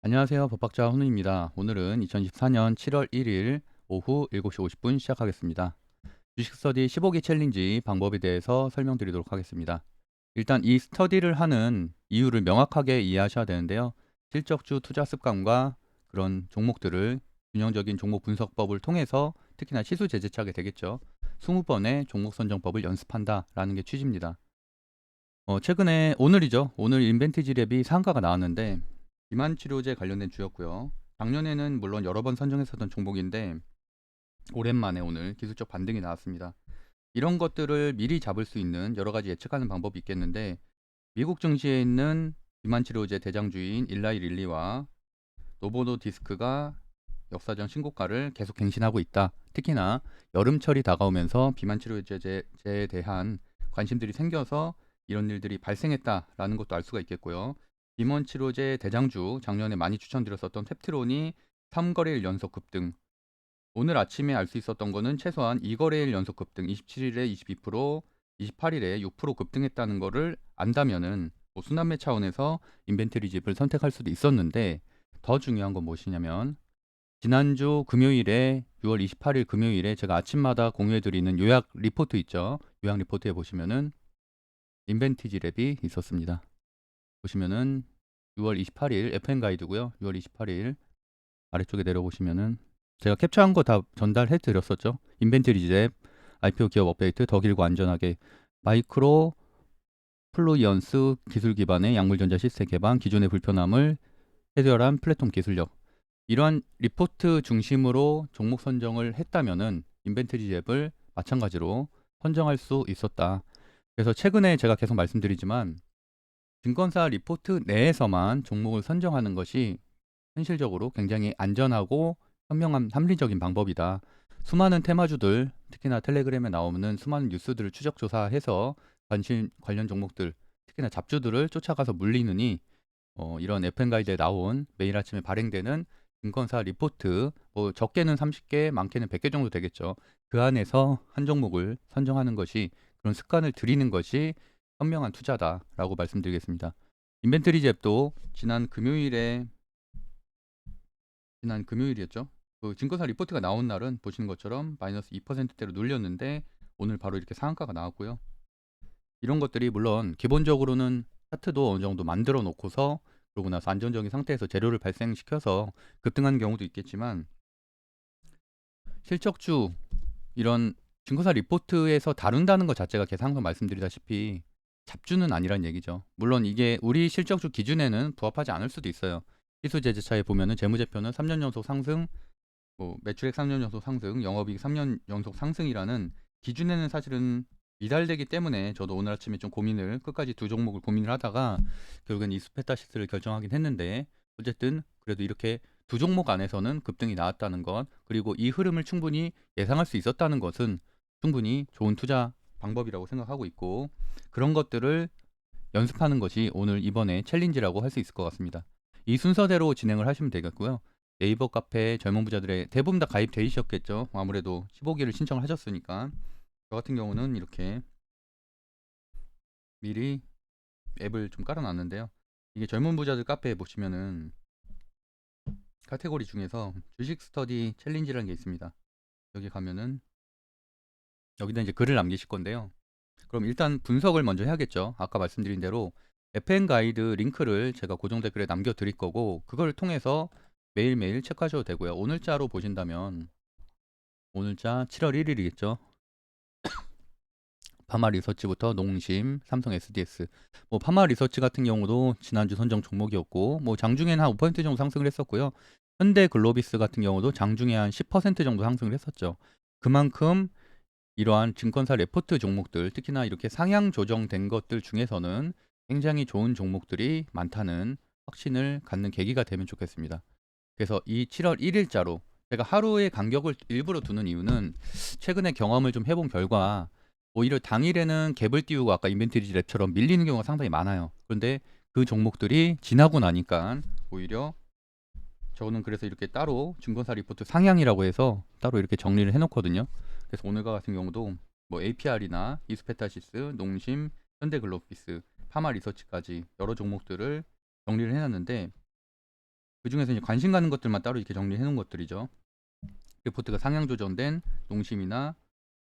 안녕하세요. 법학자 훈우입니다. 오늘은 2024년 7월 1일 오후 7시 50분 시작하겠습니다. 주식 스터디 15기 챌린지 방법에 대해서 설명드리도록 하겠습니다. 일단 이 스터디를 하는 이유를 명확하게 이해하셔야 되는데요. 실적주 투자 습관과 그런 종목들을 균형적인 종목 분석법을 통해서 특히나 시수 재제차게 되겠죠. 20번의 종목 선정법을 연습한다라는 게 취지입니다. 최근에 오늘이죠. 오늘 인벤티지 랩이 상한가가 나왔는데 비만치료제 관련된 주였고요. 작년에는 물론 여러 번 선정했었던 종목인데 오랜만에 오늘 기술적 반등이 나왔습니다. 이런 것들을 미리 잡을 수 있는 여러 가지 예측하는 방법이 있겠는데 미국 증시에 있는 비만치료제 대장주인 일라이 릴리와 노보노디스크가 역사적 신고가를 계속 갱신하고 있다. 특히나 여름철이 다가오면서 비만치료제에 대한 관심들이 생겨서 이런 일들이 발생했다라는 것도 알 수가 있겠고요. 비만치료제 대장주 작년에 많이 추천드렸었던 탭트론이 3거래일 연속 급등. 오늘 아침에 알 수 있었던 거는 최소한 2거래일 연속 급등, 27일에 22%, 28일에 6% 급등했다는 거를 안다면은 뭐 순환매 차원에서 인벤토리 집을 선택할 수도 있었는데 더 중요한 건 무엇이냐면 지난주 금요일에 6월 28일 금요일에 제가 아침마다 공유해드리는 요약 리포트 있죠. 요약 리포트에 보시면은 인벤티지 랩이 있었습니다. 보시면은 6월 28일 FN 가이드고요. 6월 28일 아래쪽에 내려보시면은 제가 캡처한 거 다 전달해 드렸었죠. 인벤토리 랩, IPO 기업 업데이트, 더 길고 안전하게 마이크로 플루이언스 기술 기반의 약물전자 시스템 개방, 기존의 불편함을 해결한 플랫폼 기술력. 이러한 리포트 중심으로 종목 선정을 했다면은 인벤토리 랩을 마찬가지로 선정할 수 있었다. 그래서 최근에 제가 계속 말씀드리지만 증권사 리포트 내에서만 종목을 선정하는 것이 현실적으로 굉장히 안전하고 현명한 합리적인 방법이다. 수많은 테마주들, 특히나 텔레그램에 나오는 수많은 뉴스들을 추적 조사해서 관련 종목들, 특히나 잡주들을 쫓아가서 물리느니 이런 FN 가이드에 나온 매일 아침에 발행되는 증권사 리포트, 뭐 적게는 30개, 많게는 100개 정도 되겠죠. 그 안에서 한 종목을 선정하는 것이 그런 습관을 들이는 것이 현명한 투자다라고 말씀드리겠습니다. 인벤토리 잽도 지난 금요일이었죠. 그 증권사 리포트가 나온 날은 보시는 것처럼 마이너스 2%대로 눌렸는데 오늘 바로 이렇게 상한가가 나왔고요. 이런 것들이 물론 기본적으로는 차트도 어느 정도 만들어 놓고서 그러고 나서 안정적인 상태에서 재료를 발생시켜서 급등하는 경우도 있겠지만 실적주 이런 증권사 리포트에서 다룬다는 것 자체가 계속 항상 말씀드리다시피 잡주는 아니란 얘기죠. 물론 이게 우리 실적주 기준에는 부합하지 않을 수도 있어요. 희수제재차에 보면은 재무제표는 3년 연속 상승, 뭐 매출액 3년 연속 상승, 영업이익 3년 연속 상승이라는 기준에는 사실은 미달되기 때문에 저도 오늘 아침에 좀 고민을 끝까지 두 종목을 고민을 하다가 결국엔 이스페타시스를 결정하긴 했는데 어쨌든 그래도 이렇게 두 종목 안에서는 급등이 나왔다는 것 그리고 이 흐름을 충분히 예상할 수 있었다는 것은 충분히 좋은 투자 방법이라고 생각하고 있고 그런 것들을 연습하는 것이 오늘 이번에 챌린지라고 할 수 있을 것 같습니다. 이 순서대로 진행을 하시면 되겠고요. 네이버 카페 젊은 부자들의 대부분 다 가입돼 있었겠죠. 아무래도 15기를 신청을 하셨으니까. 저 같은 경우는 이렇게 미리 앱을 좀 깔아놨는데요. 이게 젊은 부자들 카페에 보시면은 카테고리 중에서 주식 스터디 챌린지라는 게 있습니다. 여기 가면은 여기다 이제 글을 남기실 건데요. 그럼 일단 분석을 먼저 해야겠죠. 아까 말씀드린 대로 FN 가이드 링크를 제가 고정 댓글에 남겨 드릴 거고 그걸 통해서 매일매일 체크하셔도 되고요. 오늘자로 보신다면 오늘자 7월 1일이겠죠. 파마 리서치부터 농심, 삼성 SDS. 뭐 파마 리서치 같은 경우도 지난주 선정 종목이었고 뭐 장중에는 한 5% 정도 상승을 했었고요. 현대 글로비스 같은 경우도 장중에 한 10% 정도 상승을 했었죠. 그만큼 이러한 증권사 레포트 종목들, 특히나 이렇게 상향 조정된 것들 중에서는 굉장히 좋은 종목들이 많다는 확신을 갖는 계기가 되면 좋겠습니다. 그래서 이 7월 1일자로 제가 하루의 간격을 일부러 두는 이유는 최근에 경험을 좀 해본 결과 오히려 당일에는 갭을 띄우고 아까 인벤토리 랩처럼 밀리는 경우가 상당히 많아요. 그런데 그 종목들이 지나고 나니까 오히려 저는 그래서 이렇게 따로 증권사 리포트 상향이라고 해서 따로 이렇게 정리를 해놓거든요. 그래서 오늘과 같은 경우도 뭐 APR이나 이스페타시스, 농심, 현대글로비스, 파마 리서치까지 여러 종목들을 정리를 해놨는데 그 중에서 이제 관심 가는 것들만 따로 이렇게 정리해 놓은 것들이죠. 리포트가 상향 조정된 농심이나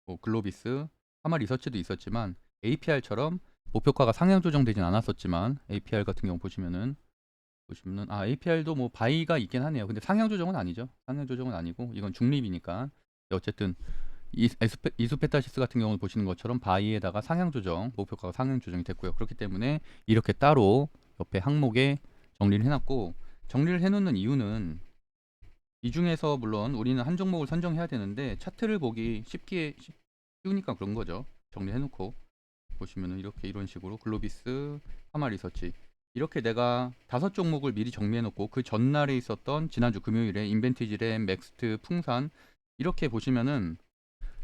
뭐 글로비스, 하마 리서치도 있었지만 APR처럼 목표가가 상향 조정되진 않았었지만 APR 같은 경우 보시면은 APR도 뭐 바이가 있긴 하네요. 근데 상향 조정은 아니죠. 상향 조정은 아니고 이건 중립이니까. 어쨌든 이수페타시스 같은 경우는 보시는 것처럼 바이에다가 상향 조정, 목표가가 상향 조정이 됐고요. 그렇기 때문에 이렇게 따로 옆에 항목에 정리를 해놨고, 정리를 해놓는 이유는 이 중에서 물론 우리는 한 종목을 선정해야 되는데 차트를 보기 쉬우니까 그런 거죠. 정리해놓고 보시면은 이렇게 이런 식으로 글로비스, 하마 리서치 이렇게 내가 5종목을 미리 정리해놓고 그 전날에 있었던 지난주 금요일에 인벤티지램, 맥스트, 풍산 이렇게 보시면은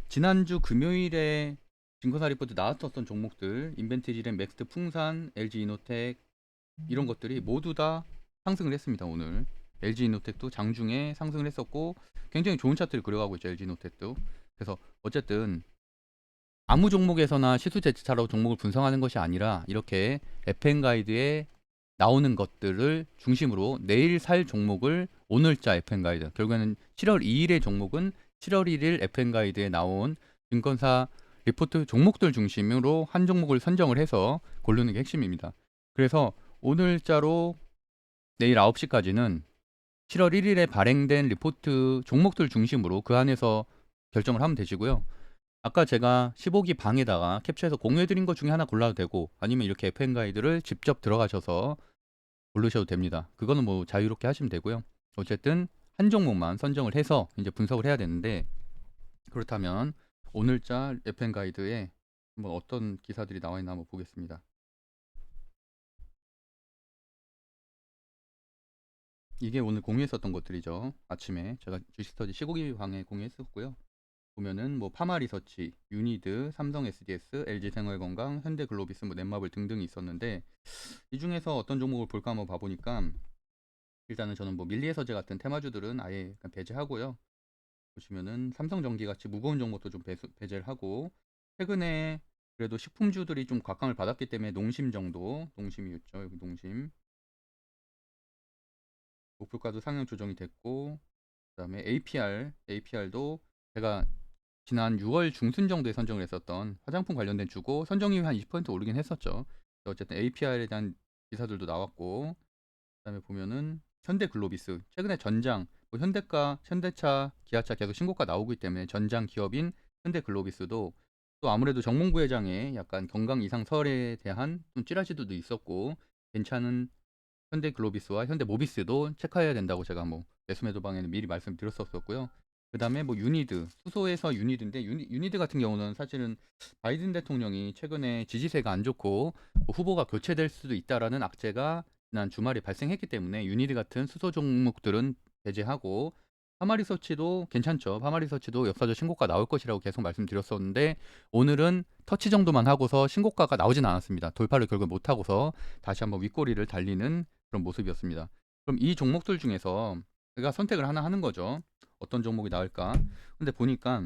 지난주 금요일에 증권사 리포트 나왔었던 종목들 인벤티지램, 맥스트, 풍산, LG이노텍 이런 것들이 모두 다 상승을 했습니다. 오늘 LG이노텍도 장중에 상승을 했었고 굉장히 좋은 차트를 그려가고 있죠. LG이노텍도. 그래서 어쨌든 아무 종목에서나 시수제치차로 종목을 분석하는 것이 아니라 이렇게 FN가이드에 나오는 것들을 중심으로 내일 살 종목을 오늘자 FN가이드, 결국에는 7월 2일의 종목은 7월 1일 FN가이드에 나온 증권사 리포트 종목들 중심으로 한 종목을 선정을 해서 고르는 게 핵심입니다. 그래서 오늘자로 내일 9시까지는 7월 1일에 발행된 리포트 종목들 중심으로 그 안에서 결정을 하면 되시고요. 아까 제가 15기 방에다가 캡처해서 공유해드린 것 중에 하나 골라도 되고 아니면 이렇게 FN 가이드를 직접 들어가셔서 고르셔도 됩니다. 그거는 뭐 자유롭게 하시면 되고요. 어쨌든 한 종목만 선정을 해서 이제 분석을 해야 되는데, 그렇다면 오늘자 FN 가이드에 한번 어떤 기사들이 나와 있나 한번 보겠습니다. 이게 오늘 공유했었던 것들이죠. 아침에 제가 주식스터디 15기 방에 공유했었고요. 보면은 뭐 파마리서치, 유니드, 삼성 SDS, LG생활건강, 현대글로비스, 뭐 넷마블 등등이 있었는데 이 중에서 어떤 종목을 볼까 한번 봐보니까 일단은 저는 뭐 밀리에서제 같은 테마주들은 아예 배제하고요. 보시면은 삼성전기 같이 무거운 종목도 좀 배제를 하고, 최근에 그래도 식품주들이 좀 곽강을 받았기 때문에 농심 정도, 농심이 있죠. 여기 농심 목표가도 상향 조정이 됐고, 그다음에 APR도 제가 지난 6월 중순 정도에 선정을 했었던 화장품 관련된 주고 선정 이후에 한 20% 오르긴 했었죠. 어쨌든 APR에 대한 기사들도 나왔고, 그다음에 보면은 현대글로비스 최근에 전장 뭐 현대차, 기아차 계속 신고가 나오기 때문에 전장 기업인 현대글로비스도 또 아무래도 정몽 부회장의 약간 건강 이상 설에 대한 좀 찌라시들도 있었고 괜찮은 현대글로비스와 현대모비스도 체크해야 된다고 제가 뭐 매수매도 방에는 미리 말씀드렸었고요. 그 다음에 뭐 유니드, 수소에서 유니드인데 유니드 같은 경우는 사실은 바이든 대통령이 최근에 지지세가 안 좋고 뭐 후보가 교체될 수도 있다라는 악재가 지난 주말에 발생했기 때문에 유니드 같은 수소 종목들은 배제하고, 파마리서치도 괜찮죠. 파마리서치도 역사적 신고가 나올 것이라고 계속 말씀드렸었는데 오늘은 터치 정도만 하고서 신고가가 나오진 않았습니다. 돌파를 결국 못하고서 다시 한번 윗꼬리를 달리는 그런 모습이었습니다. 그럼 이 종목들 중에서 제가 선택을 하나 하는 거죠. 어떤 종목이 나을까? 근데 보니까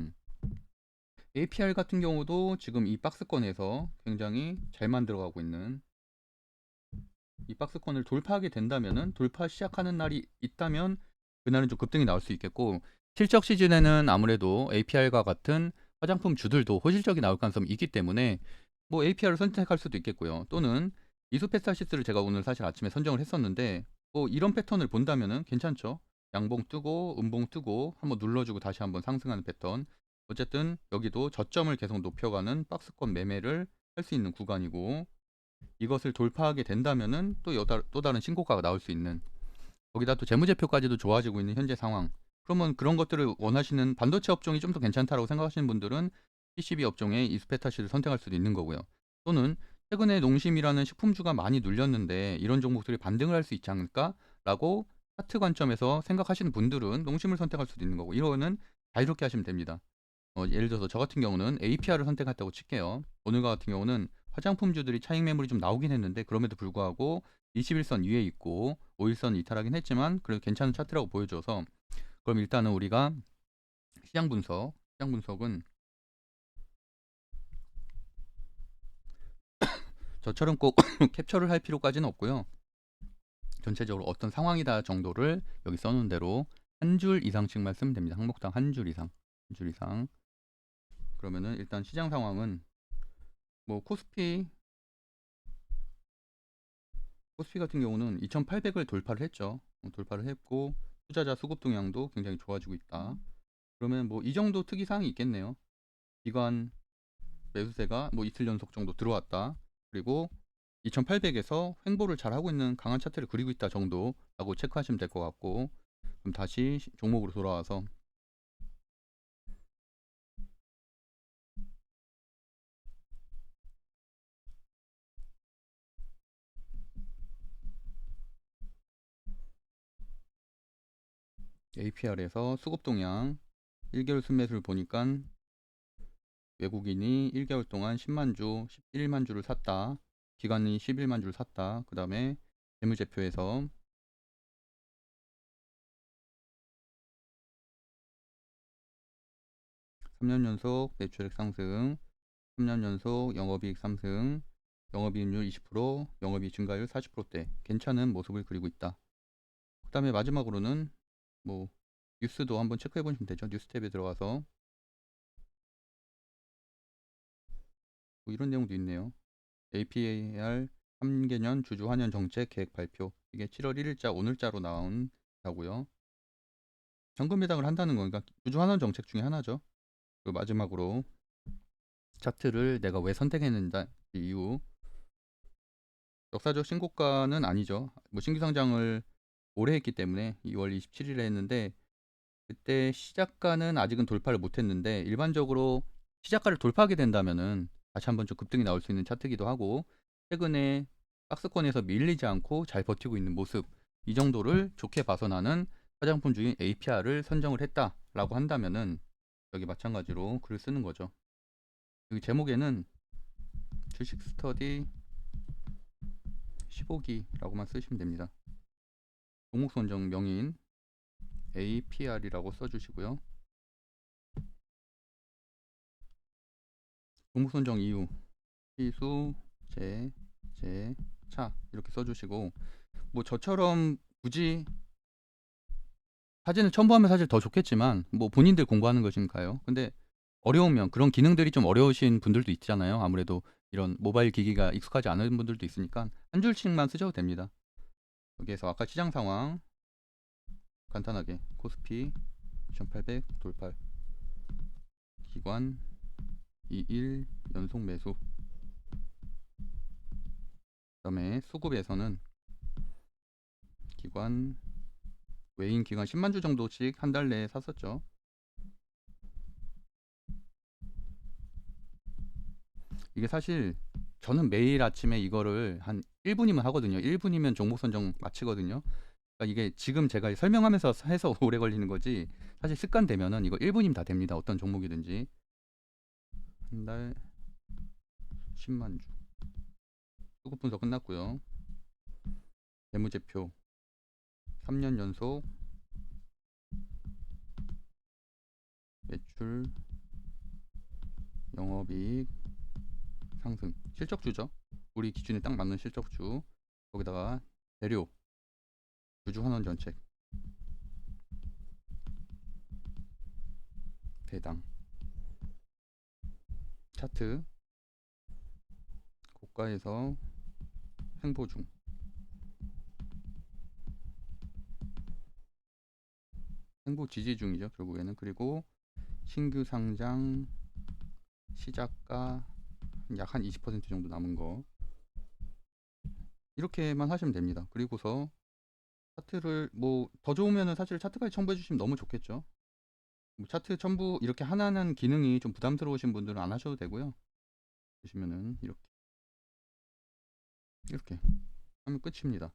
APR 같은 경우도 지금 이 박스권에서 굉장히 잘 만들어가고 있는, 이 박스권을 돌파하게 된다면은 돌파 시작하는 날이 있다면 그날은 좀 급등이 나올 수 있겠고, 실적 시즌에는 아무래도 APR과 같은 화장품 주들도 호실적이 나올 가능성이 있기 때문에 뭐 APR을 선택할 수도 있겠고요. 또는 이소페타시스를 제가 오늘 사실 아침에 선정을 했었는데 뭐 이런 패턴을 본다면은 괜찮죠. 양봉 뜨고 음봉 뜨고 한번 눌러주고 다시 한번 상승하는 패턴. 어쨌든 여기도 저점을 계속 높여가는 박스권 매매를 할 수 있는 구간이고, 이것을 돌파하게 된다면은 또 다른 신고가가 나올 수 있는, 거기다 또 재무제표까지도 좋아지고 있는 현재 상황. 그러면 그런 것들을 원하시는 반도체 업종이 좀 더 괜찮다라고 생각하시는 분들은 PCB 업종의 이스페타시를 선택할 수도 있는 거고요. 또는 최근에 농심이라는 식품주가 많이 눌렸는데 이런 종목들이 반등을 할 수 있지 않을까라고 차트 관점에서 생각하시는 분들은 농심을 선택할 수도 있는 거고, 이거는 자유롭게 하시면 됩니다. 예를 들어서 저 같은 경우는 APR을 선택했다고 칠게요. 오늘 같은 경우는 화장품주들이 차익 매물이 좀 나오긴 했는데 그럼에도 불구하고 21선 위에 있고 5일선 이탈하긴 했지만 그래도 괜찮은 차트라고 보여줘서, 그럼 일단은 우리가 시장 분석은 저처럼 꼭 캡처를 할 필요까지는 없고요. 전체적으로 어떤 상황이다 정도를 여기 써놓은 대로 한 줄 이상씩만 쓰면 됩니다. 항목당 한 줄 이상. 한 줄 이상. 그러면은 일단 시장 상황은 뭐 코스피 같은 경우는 2800을 돌파를 했죠. 돌파를 했고 투자자 수급 동향도 굉장히 좋아지고 있다. 그러면 뭐 이 정도 특이사항이 있겠네요. 기관 매수세가 뭐 이틀 연속 정도 들어왔다. 그리고 2800에서 횡보를 잘 하고 있는 강한 차트를 그리고 있다 정도라고 체크하시면 될 것 같고, 그럼 다시 종목으로 돌아와서 APR에서 수급 동향 1개월 순매수를 보니까 외국인이 1개월 동안 10만 주, 11만 주를 샀다. 기관이 11만 주를 샀다. 그 다음에 재무제표에서 3년 연속 매출액 상승, 3년 연속 영업이익 상승, 영업이익률 20%, 영업이익 증가율 40%대 괜찮은 모습을 그리고 있다. 그 다음에 마지막으로는 뭐 뉴스도 한번 체크해 보시면 되죠. 뉴스 탭에 들어가서 뭐 이런 내용도 있네요. APAR 3개년 주주 환원 정책 계획 발표. 이게 7월 1일자 오늘자로 나온 거고요. 현금 배당을 한다는 거니까 주주 환원 정책 중에 하나죠. 그리고 마지막으로 차트를 내가 왜 선택했는지 이유. 역사적 신고가는 아니죠. 뭐 신규 상장을 올해 했기 때문에 2월 27일에 했는데 그때 시작가는 아직은 돌파를 못했는데 일반적으로 시작가를 돌파하게 된다면은 다시 한번 좀 급등이 나올 수 있는 차트기도 하고, 최근에 박스권에서 밀리지 않고 잘 버티고 있는 모습, 이 정도를 좋게 봐서 나는 화장품 주인 APR을 선정을 했다라고 한다면은 여기 마찬가지로 글을 쓰는 거죠. 여기 제목에는 주식 스터디 15기라고만 쓰시면 됩니다. 종목 선정 명인 APR이라고 써주시고요. 종목 선정 이유 시수 차 이렇게 써주시고, 뭐 저처럼 굳이 사진을 첨부하면 사실 더 좋겠지만 뭐 본인들 공부하는 것인가요? 근데 어려우면 그런 기능들이 좀 어려우신 분들도 있잖아요. 아무래도 이런 모바일 기기가 익숙하지 않은 분들도 있으니까 한 줄씩만 쓰셔도 됩니다. 여기에서 아까 시장 상황 간단하게 코스피 2800 돌파, 기관 2일 연속 매수, 그 다음에 수급에서는 기관 외인 기관 10만 주 정도씩 한 달 내에 샀었죠. 이게 사실 저는 매일 아침에 이거를 한 1분이면 하거든요. 1분이면 종목 선정 마치거든요. 그러니까 이게 지금 제가 설명하면서 해서 오래 걸리는 거지, 사실 습관 되면은 이거 1분이면 다 됩니다. 어떤 종목이든지. 한 달 10만 주. 수급 분석 끝났고요. 재무제표 3년 연속 매출 영업이익 상승, 실적주죠. 우리 기준에 딱 맞는 실적주. 거기다가 재료 주주 환원 정책 배당 차트 고가에서 횡보 중, 횡보 지지 중이죠 결국에는. 그리고 신규 상장 시작가 약 한 20% 정도 남은 거, 이렇게만 하시면 됩니다. 그리고서 차트를 뭐 더 좋으면은 사실 차트까지 첨부해 주시면 너무 좋겠죠. 뭐 차트 첨부 이렇게 하나는 기능이 좀 부담스러우신 분들은 안 하셔도 되고요. 보시면은 이렇게 하면 끝입니다.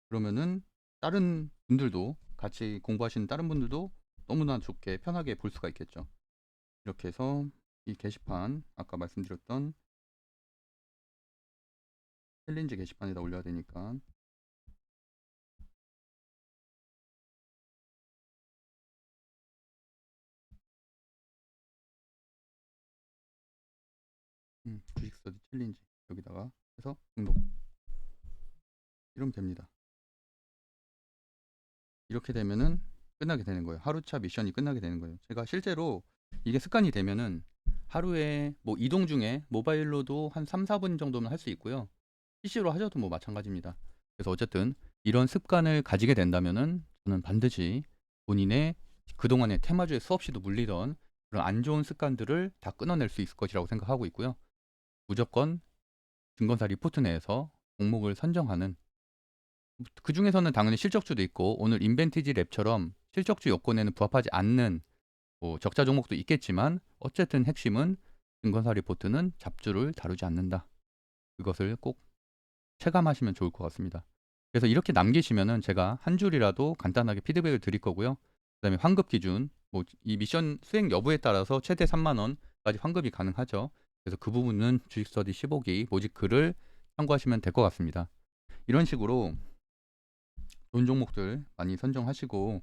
그러면은 다른 분들도, 같이 공부하시는 다른 분들도 너무나 좋게 편하게 볼 수가 있겠죠. 이렇게 해서 이 게시판 아까 말씀드렸던 챌린지 게시판에다 올려야 되니까 주식 스터디 챌린지 여기다가 해서 등록, 이러면 됩니다. 이렇게 되면은 끝나게 되는 거예요. 하루차 미션이 끝나게 되는 거예요. 제가 실제로 이게 습관이 되면은 하루에 뭐 이동 중에 모바일로도 한 3-4분 정도는 할 수 있고요. PC로 하셔도 뭐 마찬가지입니다. 그래서 어쨌든 이런 습관을 가지게 된다면은 저는 반드시 본인의 그동안의 테마주에 수없이도 물리던 그런 안 좋은 습관들을 다 끊어낼 수 있을 것이라고 생각하고 있고요. 무조건 증권사 리포트 내에서 종목을 선정하는, 그중에서는 당연히 실적주도 있고 오늘 인벤티지 랩처럼 실적주 요건에는 부합하지 않는 뭐 적자 종목도 있겠지만 어쨌든 핵심은 증권사 리포트는 잡주를 다루지 않는다. 그것을 꼭 체감하시면 좋을 것 같습니다. 그래서 이렇게 남기시면은 제가 한 줄이라도 간단하게 피드백을 드릴 거고요. 그다음에 환급 기준, 뭐 이 미션 수행 여부에 따라서 최대 3만 원까지 환급이 가능하죠. 그래서 그 부분은 주식 스터디 15기 모집 글을 참고하시면 될 것 같습니다. 이런 식으로 좋은 종목들 많이 선정하시고,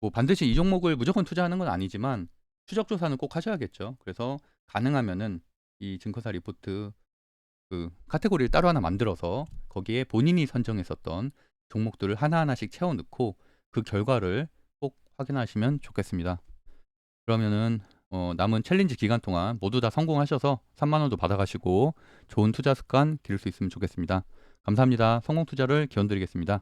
뭐 반드시 이 종목을 무조건 투자하는 건 아니지만 추적 조사는 꼭 하셔야겠죠. 그래서 가능하면은 이 증권사 리포트 그 카테고리를 따로 하나 만들어서 거기에 본인이 선정했었던 종목들을 하나하나씩 채워 넣고 그 결과를 꼭 확인하시면 좋겠습니다. 그러면은 남은 챌린지 기간 동안 모두 다 성공하셔서 3만 원도 받아가시고 좋은 투자 습관 기를 수 있으면 좋겠습니다. 감사합니다. 성공 투자를 기원드리겠습니다.